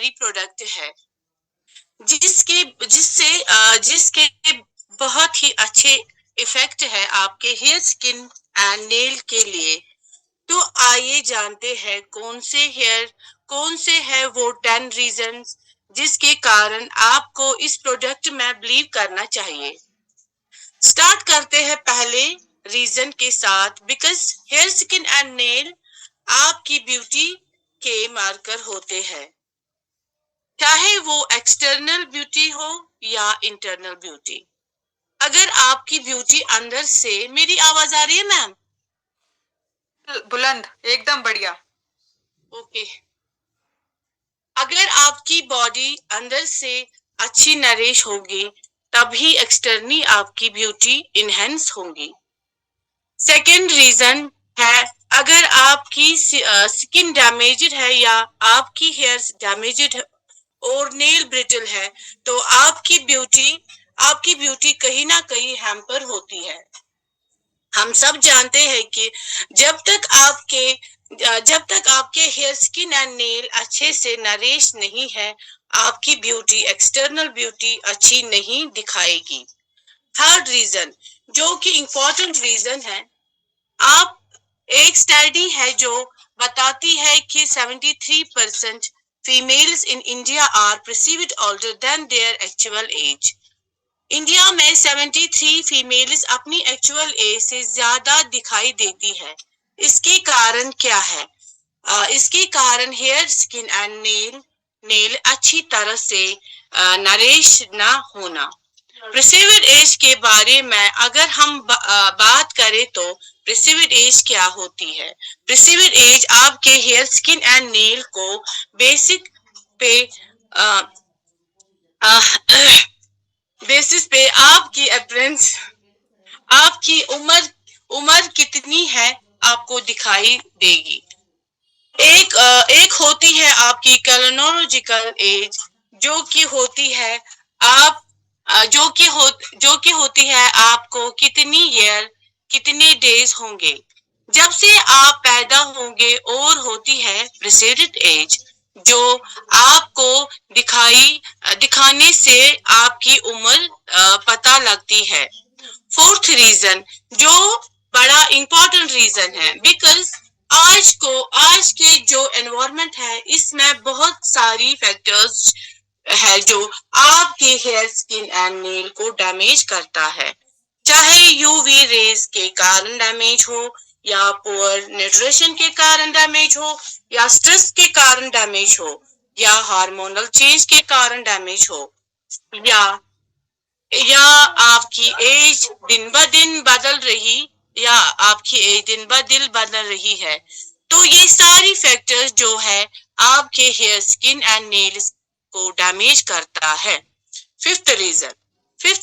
Revolutionary product है जिसके जिसके बहुत ही अच्छे इफेक्ट है आपके हेयर, स्किन एंड नेल के लिए। तो आइए जानते हैं कौन से है वो 10 रीजंस जिसके कारण आपको इस प्रोडक्ट में बिलीव करना चाहिए। स्टार्ट करते हैं पहले रीजन के साथ। Because hair, skin and nail आपकी ब्यूटी के मार्कर होते हैं, चाहे वो एक्सटर्नल ब्यूटी हो या इंटरनल ब्यूटी। अगर आपकी ब्यूटी अंदर से, मेरी आवाज आ रही है मैम? बुलंद, एकदम बढ़िया। ओके। अगर आपकी बॉडी अंदर से अच्छी नरिश होगी तभी एक्सटर्नली आपकी ब्यूटी इनहेंस होगी। सेकेंड रीजन है, अगर आपकी स्किन डैमेज्ड है या आपकी हेयर डैमेज्ड है और नेल ब्रिटल है तो आपकी ब्यूटी कहीं ना कहीं हैम्पर होती है। हम सब जानते हैं कि जब तक आपके हेयर, स्किन एंड नेल अच्छे से नरिश नहीं है, आपकी ब्यूटी, एक्सटर्नल ब्यूटी अच्छी नहीं दिखाएगी। थर्ड रीजन, जो कि इंपॉर्टेंट रीजन है, आप एक स्टडी है जो बताती है कि 73% females in India are perceived older than their actual age. India में 73 फीमेल्स अपनी एक्चुअल एज से ज्यादा दिखाई देती है। इसके कारण क्या है? इसके कारण हेयर, स्किन एंड नेल अच्छी तरह से नरिश ना होना। प्रिसिव्ड एज के बारे में अगर हम बात करें तो प्रिसिव्ड एज क्या होती है? प्रिसिव्ड एज आपके हेयर, स्किन एंड नेल को बेसिक पे बेसिस पे आपकी अपीयरेंस, आपकी उम्र कितनी है आपको दिखाई देगी। एक होती है आपकी क्रोनोलॉजिकल एज, जो कि होती है जो कि होती है आपको कितनी ईयर, कितने डेज होंगे जब से आप पैदा होंगे, और होती है प्रिसीडेड एज, जो आपको दिखाने से आपकी उम्र पता लगती है। फोर्थ रीजन, जो बड़ा इंपॉर्टेंट रीजन है, बिकॉज आज के जो एनवायरमेंट है इसमें बहुत सारी फैक्टर्स है जो आपके हेयर, स्किन एंड नेल को डैमेज करता है। चाहे यूवी रेज के कारण डैमेज हो, या पुअर न्यूट्रिशन के कारण डैमेज हो, या स्ट्रेस के कारण डैमेज हो, या हार्मोनल चेंज के कारण डैमेज हो, या आपकी एज दिन ब दिन बदल रही है। तो ये सारी फैक्टर्स जो है आपके हेयर, स्किन एंड नेल्स को डैमेज करता है। फिफ्थ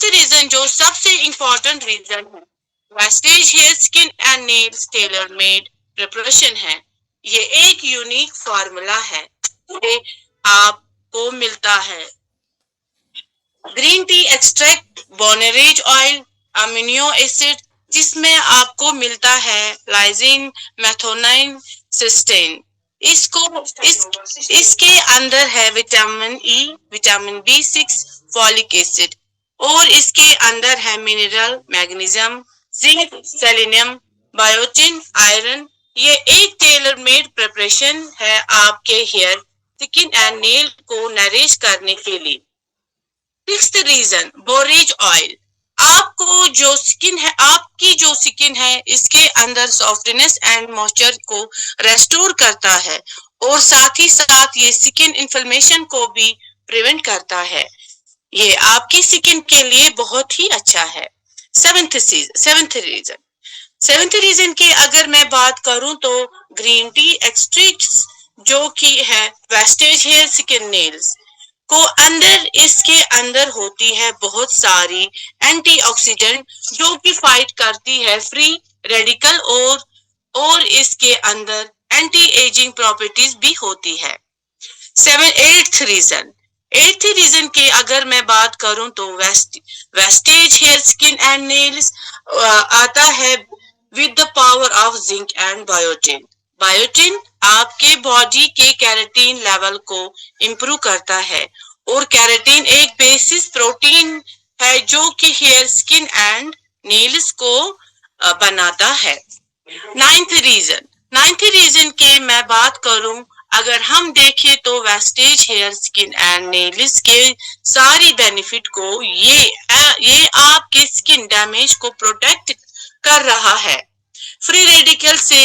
रीजन जो सबसे इंपॉर्टेंट रीजन है, Vestige hair, skin and nails tailor made preparation है। ये एक यूनिक फार्मूला है, ये आपको मिलता है ग्रीन टी एक्सट्रैक्ट, बोनेरेज ऑयल, अमीनो एसिड, जिसमें आपको मिलता है लाइसिन, मेथोनाइन, सिस्टीन। इसके अंदर है vitamin E, vitamin B6, folic acid, और इसके अंदर है mineral magnesium, zinc, selenium, biotin, iron. ये एक टेलर मेड प्रिपरेशन है आपके हेयर, स्किन एंड नेल को नरिश करने के लिए। सिक्स्थ रीजन, बोरेज ऑयल, आपकी जो स्किन है इसके अंदर सॉफ्टनेस एंड मॉइस्चर को रेस्टोर करता है, और साथ ही साथ ये स्किन इन्फ्लेमेशन को भी प्रिवेंट करता है। ये आपकी स्किन के लिए बहुत ही अच्छा है। सेवेंथ रीजन की अगर मैं बात करूं तो ग्रीन टी एक्सट्रैक्ट्स, जो कि है वेस्टेज हेयर, स्किन नेल्स को इसके अंदर होती है बहुत सारी एंटीऑक्सीडेंट जो कि फाइट करती है फ्री रेडिकल, और इसके अंदर एंटी एजिंग प्रॉपर्टीज भी होती है। एट्थ रीजन की अगर मैं बात करूं तो Vestige hair, skin and nails आता है with the power of zinc and biotin. Biotin आपके बॉडी के कैरेटीन लेवल को इम्प्रूव करता है और कैरेटीन एक बेसिस प्रोटीन है जो कि हेयर, स्किन एंड नेल्स को बनाता है। नाइन्थ रीजन के मैं बात करूं, अगर हम देखें तो Vestige hair, skin and nails के सारी बेनिफिट को ये आपके स्किन डैमेज को प्रोटेक्ट कर रहा है। फ्री रेडिकल से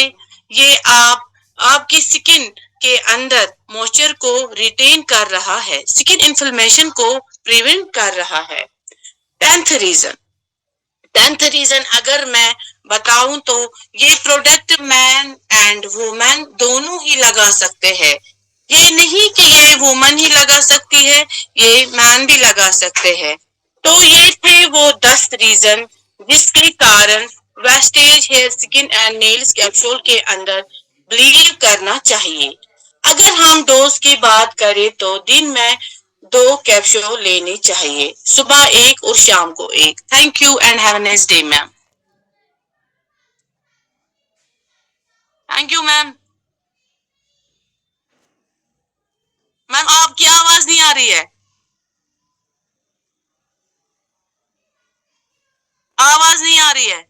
ये आपकी स्किन के अंदर मॉइस्चर को रिटेन कर रहा है, स्किन इन्फ्लेमेशन को प्रिवेंट कर रहा है। टेंथ रीजन अगर मैं बताऊं तो ये प्रोडक्ट मैन एंड वुमेन दोनों ही लगा सकते हैं। ये नहीं कि ये वुमन ही लगा सकती है, ये मैन भी लगा सकते हैं। तो ये थे वो 10 रीजन जिसके कारण Vestige hair, skin and nails capsule के अंदर बिलीव करना चाहिए। अगर हम डोज की बात करें तो दिन में 2 कैप्सूल लेने चाहिए, सुबह 1 और शाम को 1। Thank you and have a nice day ma'am. Thank you ma'am. Ma'am आपकी आवाज नहीं आ रही है, आवाज नहीं आ रही है।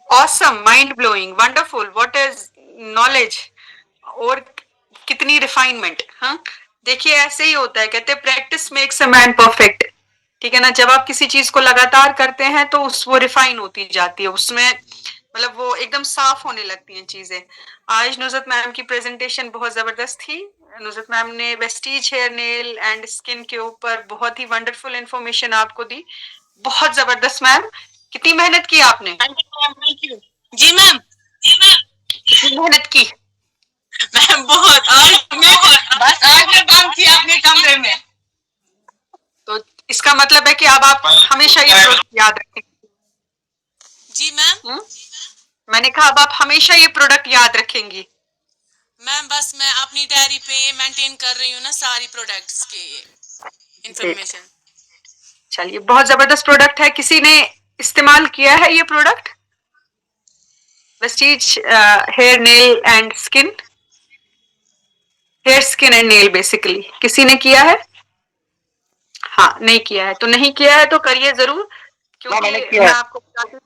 Awesome, mind blowing, wonderful, what is knowledge, और कितनी रिफाइनमेंट। हाँ, देखिए ऐसे ही होता है, कहते हैं practice makes a man perfect. ठीक है ना, जब आप किसी चीज को लगातार करते हैं तो वो रिफाइन होती जाती है, उसमें मतलब वो एकदम साफ होने लगती हैं चीजें। आज नुसरत मैम की प्रेजेंटेशन बहुत जबरदस्त थी। नुसरत मैम ने Vestige hair, nail and skin के ऊपर बहुत ही वंडरफुल इंफॉर्मेशन आपको दी। बहुत जबरदस्त मैम, कितनी मेहनत की आपने। Thank you ma'am, thank you. जी मैम, जी मैम। कितनी मेहनत की मैम बहुत, आज मैं बंद किया अपने कमरे में। तो इसका मतलब है कि अब आप हमेशा ये प्रोडक्ट याद रखेंगे। जी मैम। मैंने कहा अब आप हमेशा ये प्रोडक्ट याद रखेंगी। मैम बस मैं अपनी डायरी पे ये मेंटेन कर रही हूँ ना सारी प्रोडक्ट्स के ये इंफॉर्मेशन। चलिए, बहुत जबरदस्त प्रोडक्ट है। किसी ने इस्तेमाल किया है ये product, Vestige hair, nail and skin, hair, skin and nail basically किसी ने किया है? हाँ, नहीं किया है तो नहीं किया है तो करिए जरूर, क्योंकि मैं आपको बताती हूँ।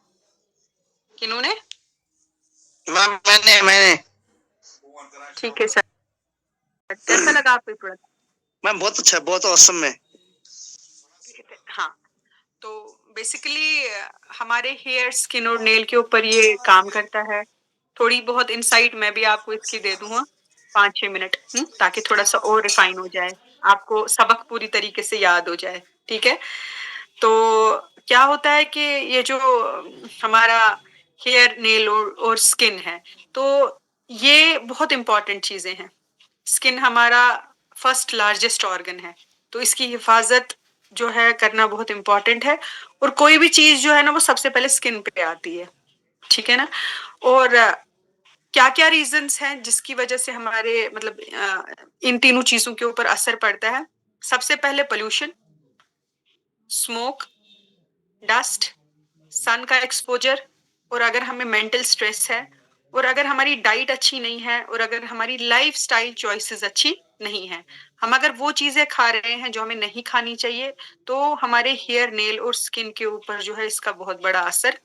किन्होंने? मैम मैंने ठीक है सर, कैसा लगा आपको प्रोडक्ट? मैम बहुत अच्छा, बहुत औसम है। हाँ, तो बेसिकली हमारे हेयर, स्किन और नेल के ऊपर ये काम करता है। थोड़ी बहुत इंसाइट मैं भी आपको इसकी दे दूंगा, 5-6 मिनट, ताकि थोड़ा सा और रिफाइन हो जाए, आपको सबक पूरी तरीके से याद हो जाए। ठीक है, तो क्या होता है कि ये जो हमारा हेयर, नेल और स्किन है, तो ये बहुत इंपॉर्टेंट चीजें हैं। स्किन हमारा फर्स्ट लार्जेस्ट ऑर्गन है, तो इसकी हिफाजत जो है करना बहुत इंपॉर्टेंट है। और कोई भी चीज जो है ना वो सबसे पहले स्किन पे आती है। ठीक है ना, और क्या क्या रीजंस हैं जिसकी वजह से हमारे मतलब इन तीनों चीजों के ऊपर असर पड़ता है। सबसे पहले पोल्यूशन, स्मोक, डस्ट, सन का एक्सपोजर, और अगर हमें मेंटल स्ट्रेस है, और अगर हमारी डाइट अच्छी नहीं है, और अगर हमारी लाइफ स्टाइल चॉइसेस अच्छी नहीं है, हम अगर वो चीजें खा रहे हैं जो हमें नहीं खानी चाहिए, तो हमारे हेयर, नेल और स्किन के ऊपर जो है इसका बहुत बड़ा असर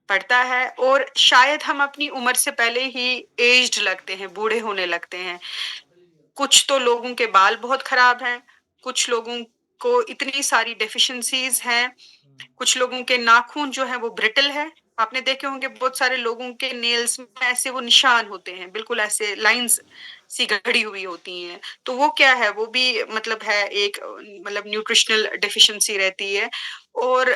पड़ता है। और शायद हम अपनी उम्र से पहले ही एज्ड लगते हैं, बूढ़े होने लगते हैं। कुछ तो लोगों के बाल बहुत खराब हैं, कुछ लोगों को इतनी सारी डेफिशिएंसीज हैं, कुछ लोगों के नाखून जो है वो ब्रिटल है। आपने देखे होंगे बहुत सारे लोगों के नेल्स में ऐसे वो निशान होते हैं, बिल्कुल ऐसे लाइंस सी गड़ी हुई होती हैं। तो वो क्या है, वो भी मतलब है एक मतलब न्यूट्रिशनल डेफिशिएंसी रहती है। और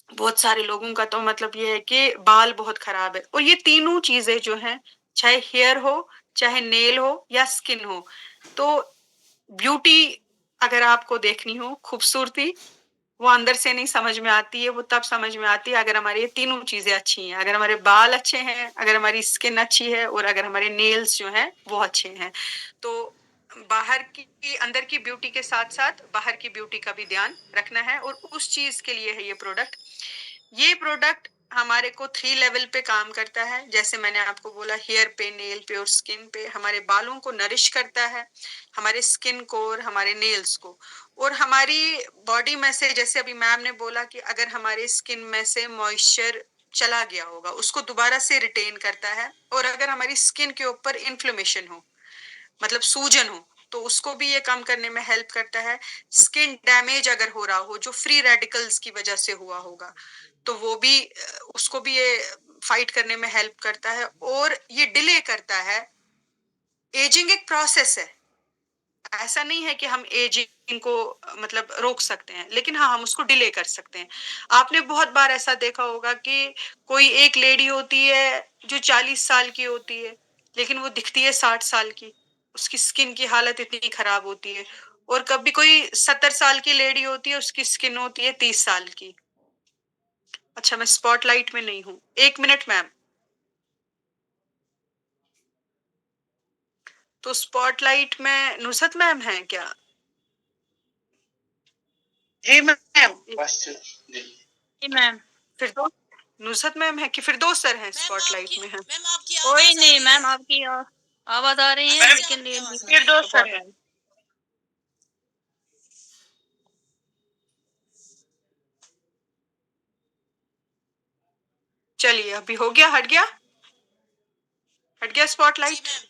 बहुत सारे लोगों का तो मतलब ये है कि बाल बहुत खराब है। और ये तीनों चीजें जो हैं, चाहे हेयर हो, चाहे नेल हो या स्किन हो, तो ब्यूटी अगर आपको देखनी हो, खूबसूरती, वो अंदर से नहीं समझ में आती है, वो तब समझ में आती है अगर हमारी ये तीनों चीजें अच्छी हैं, अगर हमारे बाल अच्छे हैं, अगर हमारी स्किन अच्छी है, और अगर हमारे नेल्स जो हैं वो अच्छे हैं। तो बाहर की अंदर की ब्यूटी के साथ साथ बाहर की ब्यूटी का भी ध्यान रखना है, और उस चीज के लिए है ये प्रोडक्ट। ये प्रोडक्ट हमारे को 3 लेवल पे काम करता है, जैसे मैंने आपको बोला, हेयर पे, नेल पे और स्किन पे। हमारे बालों को नरिश करता है, हमारे स्किन को और हमारे नेल्स को। और हमारी बॉडी में से, जैसे अभी मैम ने बोला कि अगर हमारे स्किन में से मॉइस्चर चला गया होगा, उसको दोबारा से रिटेन करता है। और अगर हमारी स्किन के ऊपर इन्फ्लेमेशन हो, मतलब सूजन हो, तो उसको भी ये कम करने में हेल्प करता है। स्किन डैमेज अगर हो रहा हो, जो फ्री रेडिकल्स की वजह से हुआ होगा, तो वो भी उसको भी ये फाइट करने में हेल्प करता है। और ये डिले करता है। एजिंग एक प्रोसेस है, ऐसा नहीं है कि हम एजिंग को मतलब रोक सकते हैं, लेकिन हाँ, हम उसको डिले कर सकते हैं। आपने बहुत बार ऐसा देखा होगा कि कोई एक लेडी होती है जो 40 साल की होती है, लेकिन वो दिखती है 60 साल की। उसकी स्किन की हालत इतनी खराब होती है। और कभी कोई 70 साल की लेडी होती है, उसकी स्किन होती है 30 साल की। अच्छा, मैं स्पॉटलाइट में नहीं हूँ, 1 मिनट मैम। तो स्पॉटलाइट में नुसरत मैम है क्या? जी मैम। जी मैम। फिर दो नुसरत मैम है कि फिर दो सर हैं स्पॉटलाइट में है? मैम आपकी कोई आवाज आ नहीं रही मैम, है। आपकी आवाज आ रही है, मैम, लेकिन आपकी आवाज आ फिर रही दो है। सर हैं। चलिए, अभी हो गया, हट गया, हट गया जी स्पॉटलाइट। मैम।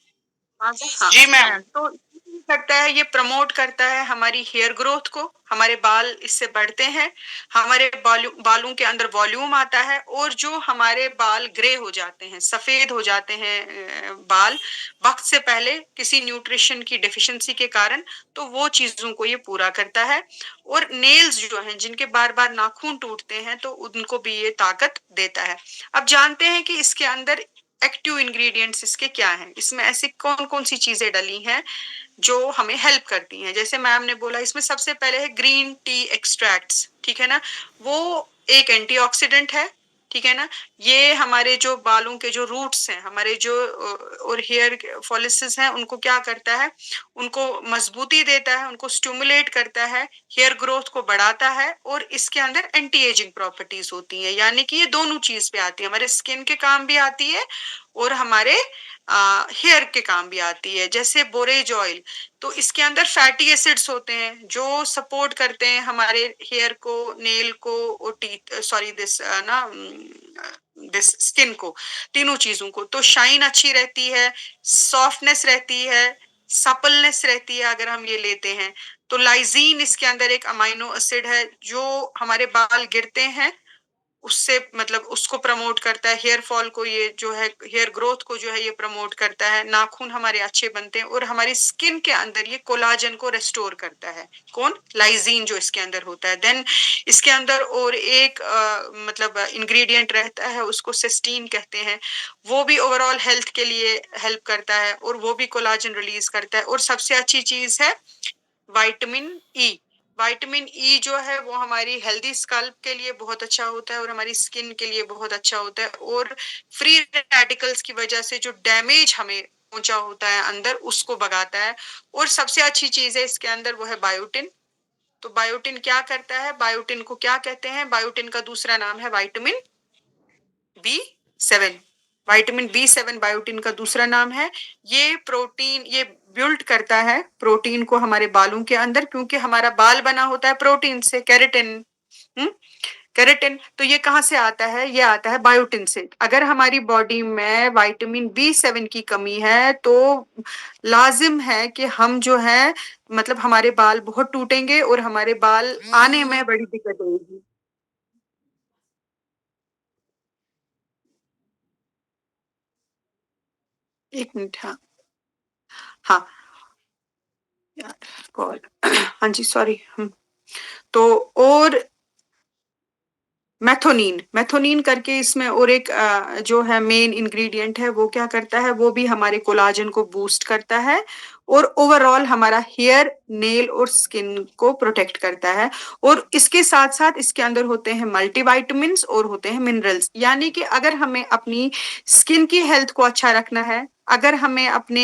हाँ जी हाँ। जी मैम। मैम। तो ये करता है, ये प्रमोट करता है हमारी हेयर ग्रोथ को। हमारे बाल इससे बढ़ते हैं, हमारे बालों के अंदर वॉल्यूम आता है। और जो हमारे बाल ग्रे हो जाते हैं, सफेद हो जाते हैं बाल वक्त से पहले किसी न्यूट्रिशन की डेफिशिएंसी के कारण, तो वो चीजों को ये पूरा करता है। और नेल्स जो हैं, जिनके बार बार नाखून टूटते हैं, तो उनको भी ये ताकत देता है। अब जानते हैं कि इसके अंदर एक्टिव इंग्रेडिएंट्स इसके क्या हैं, इसमें ऐसी कौन कौन सी चीजें डली हैं जो हमें हेल्प करती हैं। जैसे मैम ने बोला, इसमें सबसे पहले है ग्रीन टी एक्सट्रैक्ट्स, ठीक है ना। वो एक एंटीऑक्सीडेंट है, ठीक है ना। ये हमारे जो बालों के जो रूट्स हैं, हमारे जो और हेयर फॉलिसिस हैं, उनको क्या करता है, उनको मजबूती देता है, उनको स्टिमुलेट करता है, हेयर ग्रोथ को बढ़ाता है। और इसके अंदर एंटी एजिंग प्रॉपर्टीज होती हैं, यानी कि ये दोनों चीज पे आती है, हमारे स्किन के काम भी आती है और हमारे हेयर के काम भी आती है। जैसे बोरेज ऑयल, तो इसके अंदर फैटी एसिड्स होते हैं जो सपोर्ट करते हैं हमारे हेयर को, नेल को और टीथ, सॉरी दिस ना दिस स्किन को, तीनों चीजों को। तो शाइन अच्छी रहती है, सॉफ्टनेस रहती है, सपलनेस रहती है अगर हम ये लेते हैं। तो लाइजीन इसके अंदर एक अमाइनो एसिड है जो हमारे बाल गिरते हैं उससे मतलब उसको प्रमोट करता है। हेयर फॉल को, ये जो है हेयर ग्रोथ को जो है ये प्रमोट करता है। नाखून हमारे अच्छे बनते हैं और हमारी स्किन के अंदर ये कोलाजन को रेस्टोर करता है। कौन? लाइजीन जो इसके अंदर होता है। देन इसके अंदर और एक मतलब इंग्रेडिएंट रहता है, उसको सिस्टीन कहते हैं। वो भी ओवरऑल हेल्थ के लिए हेल्प करता है और वो भी कोलाजन रिलीज करता है। और सबसे अच्छी चीज है विटामिन ई। विटामिन ई जो है वो हमारी हेल्दी स्कल्प के लिए बहुत अच्छा होता है और हमारी स्किन के लिए बहुत अच्छा होता है। और फ्री रेडिकल्स की वजह से जो डैमेज हमें पहुंचा होता है अंदर, उसको भगाता है। और सबसे अच्छी चीज है इसके अंदर, वो है बायोटिन। तो बायोटिन क्या करता है, बायोटिन को क्या कहते हैं, बायोटिन का दूसरा नाम है vitamin B7। Vitamin B7 biotin का दूसरा नाम है। ये प्रोटीन, ये बिल्ड करता है प्रोटीन को हमारे बालों के अंदर, क्योंकि हमारा बाल बना होता है प्रोटीन से, केराटिन। केराटिन, तो ये कहाँ से आता है, ये आता है बायोटिन से। अगर हमारी बॉडी में विटामिन B7 की कमी है, तो लाजिम है कि हम जो है मतलब हमारे बाल बहुत टूटेंगे और हमारे बाल आने में बड़ी दिक्कत होगी। एक मिनट, हाँ हाँ यार, कॉल हाँ जी, सॉरी। तो और मैथोनीन, मैथोनीन करके इसमें और एक जो है मेन इंग्रेडिएंट है, वो क्या करता है, वो भी हमारे कोलाजन को बूस्ट करता है और ओवरऑल हमारा हेयर, नेल और स्किन को प्रोटेक्ट करता है। और इसके साथ साथ इसके अंदर होते हैं मल्टीविटामिन्स और होते हैं मिनरल्स। यानी कि अगर हमें अपनी स्किन की हेल्थ को अच्छा रखना है, अगर हमें अपने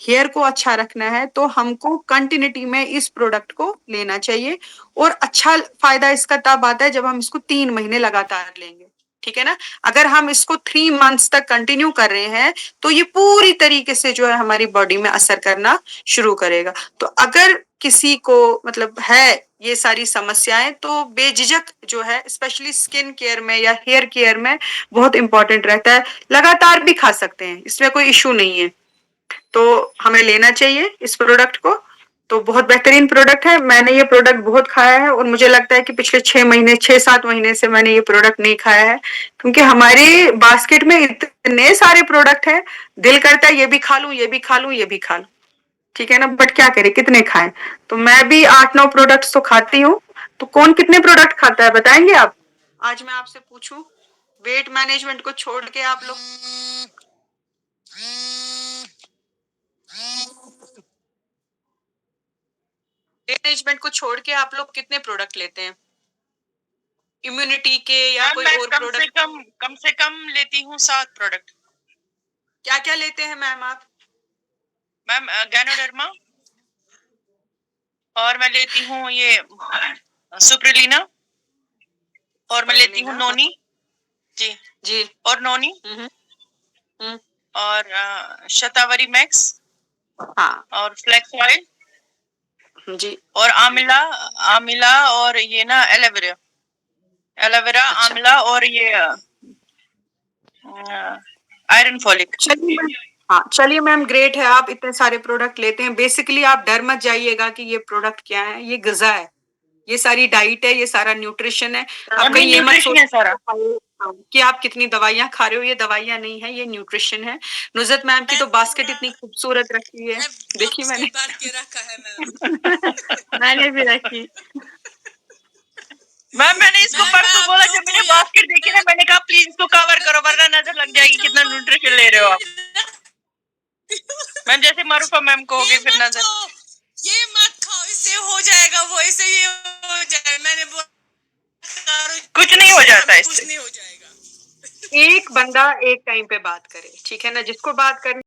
हेयर को अच्छा रखना है, तो हमको कंटिन्यूटी में इस प्रोडक्ट को लेना चाहिए। और अच्छा फायदा इसका तब आता है जब हम इसको 3 महीने लगातार लेंगे। ठीक है ना। अगर हम इसको 3 मंथ्स तक कंटिन्यू कर रहे हैं तो ये पूरी तरीके से जो है हमारी बॉडी में असर करना शुरू करेगा। तो अगर किसी को मतलब है ये सारी समस्याएं तो बेझिझक जो है स्पेशली स्किन केयर में या हेयर केयर में बहुत इंपॉर्टेंट रहता है। लगातार भी खा सकते हैं, इसमें कोई इशू नहीं है। तो हमें लेना चाहिए इस प्रोडक्ट को। तो बहुत बेहतरीन प्रोडक्ट है। मैंने ये प्रोडक्ट बहुत खाया है और मुझे लगता है कि पिछले 6 महीने से मैंने ये प्रोडक्ट नहीं खाया है, क्योंकि हमारे बास्केट में इतने सारे प्रोडक्ट हैं, दिल करता है ये भी खा लूं, ये भी खा लूं, ये भी खा लूं, ठीक है ना। बट क्या करें, कितने खाएं। तो मैं भी 8-9 प्रोडक्ट्स तो खाती हूँ। तो कौन कितने प्रोडक्ट खाता है बताएंगे आप? आज मैं आपसे पूछूं, वेट मैनेजमेंट को छोड़ के आप लोग मैनेजमेंट को छोड़ के आप लोग कितने प्रोडक्ट लेते हैं इम्यूनिटी के या मैम कोई मैं और प्रोडक्ट? कम से कम लेती हूँ 7 प्रोडक्ट। क्या क्या लेते हैं मैम आप? मैम गैनोडर्मा, और मैं लेती हूँ ये सुप्रिलीना, और मैं लेती हूँ नोनी जी जी और नोनी, और शतावरी मैक्स, हाँ और फ्लेक्स ऑयल जी और आमिला और ये ना एलोवेरा अच्छा। आमिला और ये आयरन फॉलिक। चलिए मैम, हाँ चलिए मैम, ग्रेट है आप इतने सारे प्रोडक्ट लेते हैं। बेसिकली आप डर मत जाइएगा कि ये प्रोडक्ट क्या है, ये ग़िज़ा है, ये सारी डाइट है, ये सारा न्यूट्रिशन है। आप कहीं ये मत न्यूट्रिशन है सारा। कि आप कितनी दवाइयां खा रहे हो, ये दवाइयां नहीं है, ये न्यूट्रिशन है। नुज़रत मैम की तो बास्केट इतनी खूबसूरत रखी है, देखी मैंने बांट के रखा है मैम। मैंने भी रखी। मैम मैंने इसको मैम, परसों आप बोला, लोगों जब मैंने को याद- बास्केट देखी ना, मैंने कहा प्लीज इसको कवर करो वरना नजर लग जाएगी कितना न्यूट्रिशन ले रहे हो आप। मैम जैसे मारूफा मैम को हो गई फिर नजर। ये मत खाओ, इससे हो जाएगा वो, इससे ये हो जाएगा। मैंने कुछ नहीं हो जाता कुछ इससे। नहीं हो जाएगा। एक बंदा एक टाइम पे बात करे, ठीक है ना, जिसको बात करनी